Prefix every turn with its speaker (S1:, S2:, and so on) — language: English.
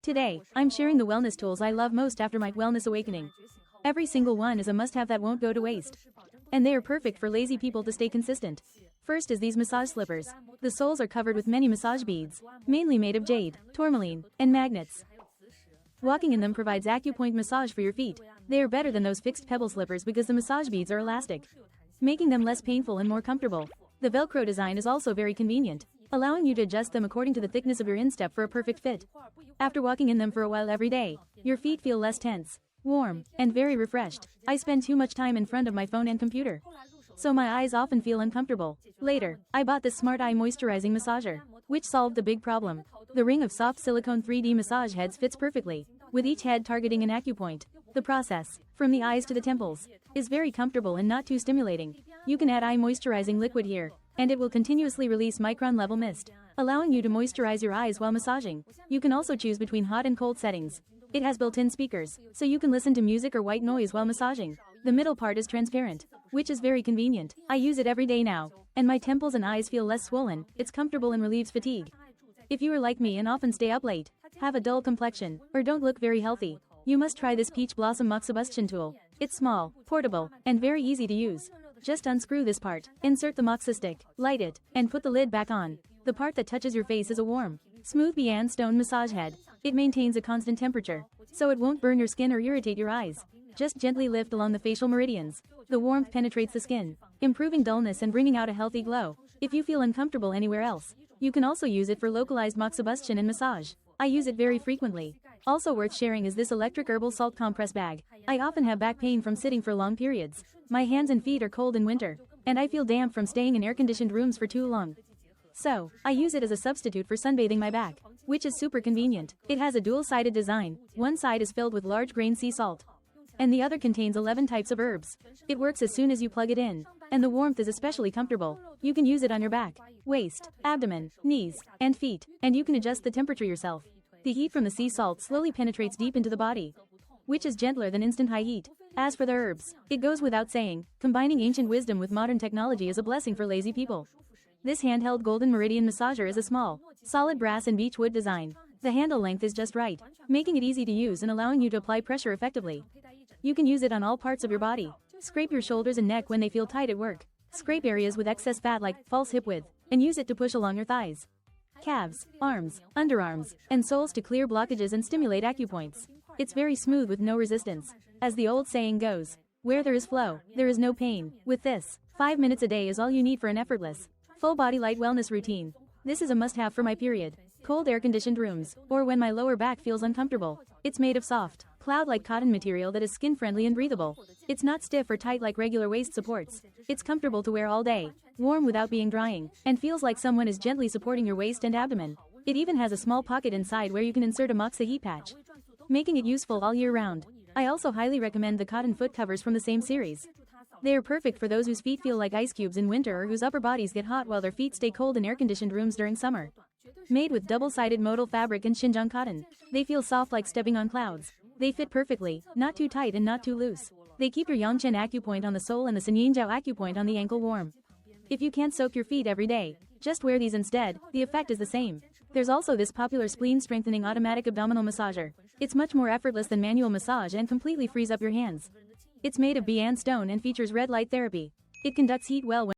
S1: Today, I'm sharing the wellness tools I love most after my wellness awakening. Every single one is a must-have that won't go to waste. And they are perfect for lazy people to stay consistent. First is these massage slippers. The soles are covered with many massage beads, mainly made of jade, tourmaline, and magnets. Walking in them provides acupoint massage for your feet. They are better than those fixed pebble slippers because the massage beads are elastic, making them less painful and more comfortable. The Velcro design is also very convenient, allowing you to adjust them according to the thickness of your instep for a perfect fit. After walking in them for a while every day, your feet feel less tense, warm, and very refreshed. I spend too much time in front of my phone and computer, so my eyes often feel uncomfortable. Later, I bought this Smart Eye Moisturizing Massager, which solved the big problem. The ring of soft silicone 3D massage heads fits perfectly, with each head targeting an acupoint. The process, from the eyes to the temples, is very comfortable and not too stimulating. You can add eye moisturizing liquid here, and it will continuously release micron-level mist, allowing you to moisturize your eyes while massaging. You can also choose between hot and cold settings. It has built-in speakers, so you can listen to music or white noise while massaging. The middle part is transparent, which is very convenient. I use it every day now, and my temples and eyes feel less swollen. It's comfortable and relieves fatigue. If you are like me and often stay up late, have a dull complexion, or don't look very healthy, you must try this Peach Blossom Moxibustion tool. It's small, portable, and very easy to use. Just unscrew this part, insert the moxa stick, light it, and put the lid back on. The part that touches your face is a warm, smooth Bian stone massage head. It maintains a constant temperature, so it won't burn your skin or irritate your eyes. Just gently lift along the facial meridians. The warmth penetrates the skin, improving dullness and bringing out a healthy glow. If you feel uncomfortable anywhere else, you can also use it for localized moxibustion and massage. I use it very frequently. Also worth sharing is this electric herbal salt compress bag. I often have back pain from sitting for long periods. My hands and feet are cold in winter, and I feel damp from staying in air-conditioned rooms for too long. So, I use it as a substitute for sunbathing my back, which is super convenient. It has a dual-sided design. One side is filled with large-grain sea salt, and the other contains 11 types of herbs. It works as soon as you plug it in, and the warmth is especially comfortable. You can use it on your back, waist, abdomen, knees, and feet, and you can adjust the temperature yourself. The heat from the sea salt slowly penetrates deep into the body, which is gentler than instant high heat. As for the herbs, it goes without saying, combining ancient wisdom with modern technology is a blessing for lazy people. This handheld golden meridian massager is a small, solid brass and beech wood design. The handle length is just right, making it easy to use and allowing you to apply pressure effectively. You can use it on all parts of your body. Scrape your shoulders and neck when they feel tight at work. Scrape areas with excess fat like false hip width, and use it to push along your thighs, calves, arms, underarms, and soles to clear blockages and stimulate acupoints. It's very smooth with no resistance. As the old saying goes, where there is flow, there is no pain. With this, 5 minutes a day is all you need for an effortless, full-body light wellness routine. This is a must-have for my period, cold air-conditioned rooms, or when my lower back feels uncomfortable. It's made of soft, cloud-like cotton material that is skin-friendly and breathable. It's not stiff or tight like regular waist supports. It's comfortable to wear all day, warm without being drying, and feels like someone is gently supporting your waist and abdomen. It even has a small pocket inside where you can insert a moxa heat patch, making it useful all year round. I also highly recommend the cotton foot covers from the same series. They are perfect for those whose feet feel like ice cubes in winter or whose upper bodies get hot while their feet stay cold in air-conditioned rooms during summer. Made with double-sided modal fabric and Xinjiang cotton, they feel soft like stepping on clouds. They fit perfectly, not too tight and not too loose. They keep your Yangchen acupoint on the sole and the Sanyinjiao acupoint on the ankle warm. If you can't soak your feet every day, just wear these instead. The effect is the same. There's also this popular spleen-strengthening automatic abdominal massager. It's much more effortless than manual massage and completely frees up your hands. It's made of Bian stone and features red light therapy. It conducts heat well when